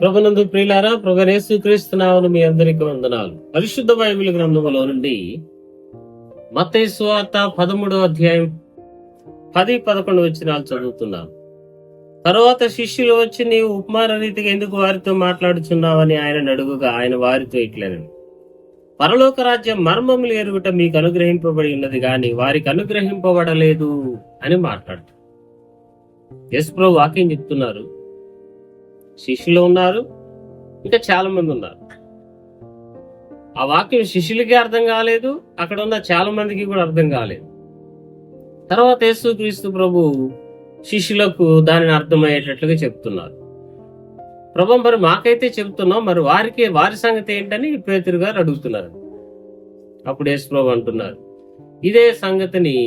ప్రభునందు ప్రియులారా, ప్రభు యేసుక్రీస్తు నామమున మీ అందరికీ వందనాలు. పరిశుద్ధ బైబిల్ గ్రంథములో నుండి మత్తయి సువార్త 13వ అధ్యాయం 10-11 వచనాలు చదువుతున్నాను. తరువాత శిష్యులు వచ్చి, నీవు ఉపమాన రీతిగా ఎందుకు వారితో మాట్లాడుచున్నావని ఆయన అడుగుగా, ఆయన వారితో ఇట్లనెను, పరలోక రాజ్యం మర్మములు ఎరుగుట మీకు అనుగ్రహింపబడి ఉన్నది గాని వారికి అనుగ్రహింపబడలేదు అని మాట్లాడుతారు. యేసు ప్రభు వాక్యం చెప్తున్నారు. శిష్యులు ఉన్నారు, ఇంకా చాలా మంది ఉన్నారు. ఆ వాక్యం శిష్యులకి అర్థం కాలేదు, అక్కడ ఉన్న చాలా మందికి కూడా అర్థం కాలేదు. తర్వాత యేసుక్రీస్తు ప్రభు శిష్యులకు దానిని అర్థమయ్యేటట్లుగా చెప్తున్నారు. ప్రభు, మరి మాకైతే చెప్తున్నాం, మరి వారి సంగతి ఏంటని పేతురు గారు అడుగుతున్నారు. అప్పుడు యేసు ప్రభు అంటున్నారు, ఇదే సంగతిని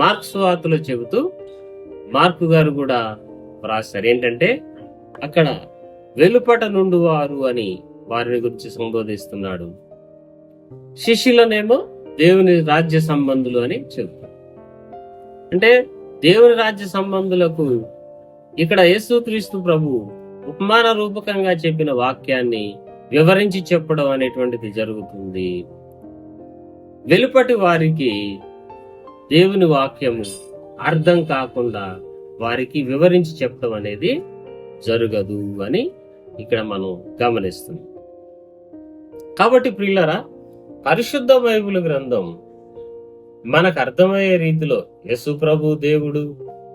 మార్కు సువార్తలో చెబుతూ మార్కు గారు కూడా రాశారు. ఏంటంటే, అక్కడ వెలుపట నుండి వారు అని వారిని గురించి సంబోధిస్తున్నాడు, శిష్యులనేమో దేవుని రాజ్య సంబంధులు అని చెబుతారు. అంటే దేవుని రాజ్య సంబంధులకు ఇక్కడ యేసుక్రీస్తు ప్రభు ఉపమాన రూపకంగా చెప్పిన వాక్యాన్ని వివరించి చెప్పడం అనేటువంటిది జరుగుతుంది. వెలుపటి వారికి దేవుని వాక్యము అర్థం కాకుండా వారికి వివరించి చెప్పడం అనేది జరగదు అని ఇక్కడ మనం గమనిస్తున్నాం. కాబట్టి ప్రియులారా, పరిశుద్ధ బైబిల్ గ్రంథం మనకు అర్థమయ్యే రీతిలో యేసు ప్రభు దేవుడు,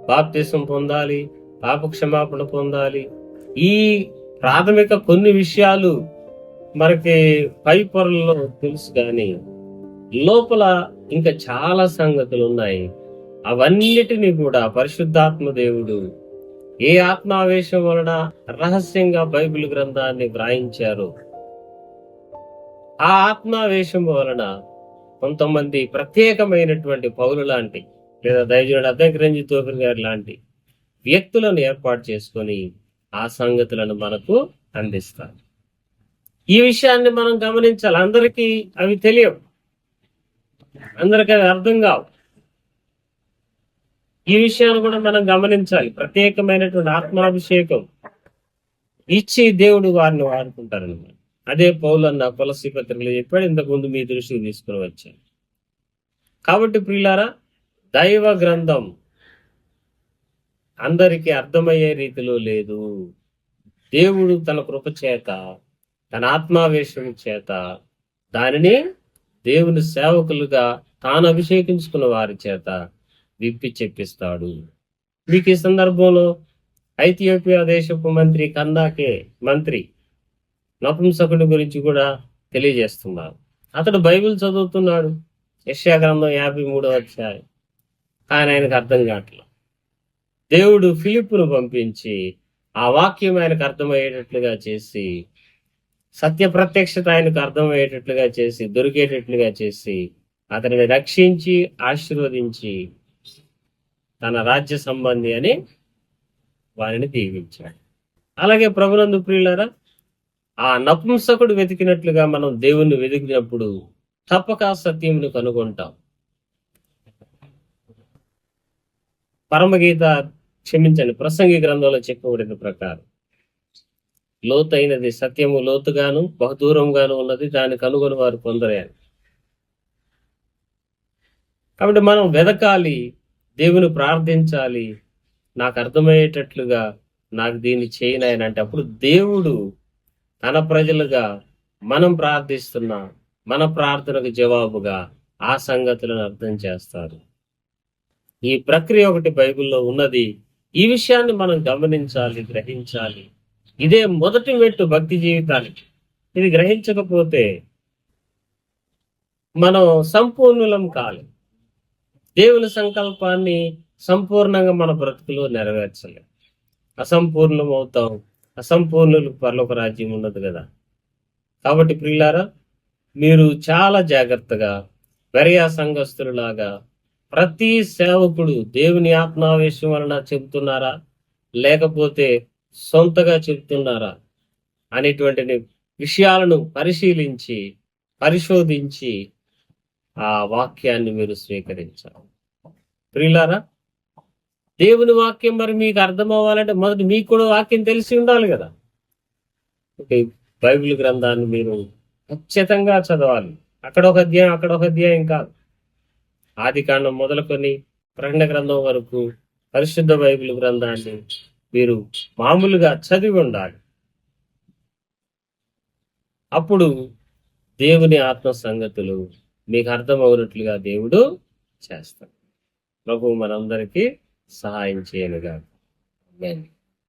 బాప్తిసం పొందాలి, పాప క్షమాపణ పొందాలి, ఈ ప్రాథమిక కొన్ని విషయాలు మనకి పై పొరల్లో తెలుసు, కానీ లోపల ఇంకా చాలా సంగతులు ఉన్నాయి. అవన్నిటినీ కూడా పరిశుద్ధాత్మ దేవుడు ఏ ఆత్మావేశం వలన రహస్యంగా బైబిల్ గ్రంథాన్ని వ్రాయించారో, ఆ ఆత్మావేశం వలన కొంతమంది ప్రత్యేకమైనటువంటి పౌలు లాంటి, లేదా దైవజనుడు అద్దెగ్రంథి తోపిరి గారి లాంటి వ్యక్తులను ఏర్పాటు చేసుకొని ఆ సంగతులను మనకు అందిస్తారు. ఈ విషయాన్ని మనం గమనించాలి. అందరికీ అవి తెలియవు, అందరికీ అవి అర్థం కావు. ఈ విషయాన్ని కూడా మనం గమనించాలి. ప్రత్యేకమైనటువంటి ఆత్మాభిషేకం ఇచ్చి దేవుడు వారిని వాడుకుంటారన్నమాట. అదే పౌలన్న కొలస్సీ పత్రికలో చెప్పాడు, ఇంతకుముందు మీ దృష్టికి తీసుకుని వచ్చాను. కాబట్టి ప్రియులారా, దైవ గ్రంథం అందరికీ అర్థమయ్యే రీతిలో లేదు. దేవుడు తన కృప చేత, తన ఆత్మావేశం చేత దానిని దేవుని సేవకులుగా తాను అభిషేకించుకున్న వారి చేత విప్పి చెప్పిస్తాడు. మీకు ఈ సందర్భంలో ఐథియోపియా దేశపు మంత్రి కందాకే మంత్రి నపుంసకుడి గురించి కూడా తెలియజేస్తున్నారు. అతడు బైబిల్ చదువుతున్నాడు, యెషయా గ్రంథం 53వ అధ్యాయం, కానీ ఆయనకు అర్థం కావట్లేదు. దేవుడు ఫిలిప్పును పంపించి ఆ వాక్యం ఆయనకు అర్థమయ్యేటట్లుగా చేసి, సత్య ప్రత్యక్షత ఆయనకు అర్థమయ్యేటట్లుగా చేసి, దొరికేటట్లుగా చేసి, అతనిని రక్షించి ఆశీర్వదించి తన రాజ్య సంబంధి అని వారిని దీవించాడు. అలాగే ప్రభునందు ప్రియులారా, ఆ నపుంసకుడు వెతికినట్లుగా మనం దేవుణ్ణి వెతికినప్పుడు తప్పక సత్యమును కనుగొంటాం. ప్రసంగి గ్రంథంలో చెప్పబడిన ప్రకారం లోతైనది సత్యము లోతుగాను బహుదూరంగాను ఉన్నది, దాన్ని కనుగొని వారు కొందరే. కాబట్టి మనం వెదకాలి, దేవుని ప్రార్థించాలి, నాకు అర్థమయ్యేటట్లుగా నాకు దీన్ని చేయనాయన అంటే, అప్పుడు దేవుడు తన ప్రజలుగా మనం ప్రార్థిస్తున్న మన ప్రార్థనకు జవాబుగా ఆ సంగతులను అర్థం చేస్తారు. ఈ ప్రక్రియ ఒకటి బైబిల్లో ఉన్నది. ఈ విషయాన్ని మనం గమనించాలి, గ్రహించాలి. ఇదే మొదటి మెట్టు భక్తి జీవితానికి. ఇది గ్రహించకపోతే మనం సంపూర్ణులం కాలి, దేవుని సంకల్పాన్ని సంపూర్ణంగా మన బ్రతుకులో నెరవేర్చలేం, అసంపూర్ణం అవుతాం. అసంపూర్ణులకు పరలోక రాజ్యం ఉండదు కదా. కాబట్టి ప్రియులారా, మీరు చాలా జాగ్రత్తగా బెరయా సంఘస్థులాగా ప్రతి సేవకుడు దేవుని ఆత్మావేశం వలన చెబుతున్నారా, లేకపోతే సొంతగా చెబుతున్నారా అనేటువంటి విషయాలను పరిశీలించి పరిశోధించి ఆ వాక్యాన్ని మీరు స్వీకరించాలి. ప్రియులారా, దేవుని వాక్యం మరి మీకు అర్థం అవ్వాలంటే మొదటి మీకు కూడా వాక్యం తెలిసి ఉండాలి కదా. ఈ బైబిల్ గ్రంథాన్ని మీరు ఖచ్చితంగా చదవాలి. అక్కడ ఒక అధ్యాయం, అక్కడ ఒక అధ్యాయం కాదు. ఆది కాండం మొదలుకొని ప్రకటన గ్రంథం వరకు పరిశుద్ధ బైబిల్ గ్రంథాన్ని మీరు మామూలుగా చదివి ఉండాలి. అప్పుడు దేవుని ఆత్మ సంగతులు మీకు అర్థమవునట్లుగా దేవుడు చేస్తాడు. ప్రభు మనందరికీ సహాయం చేయనుగా. ఆమేన్.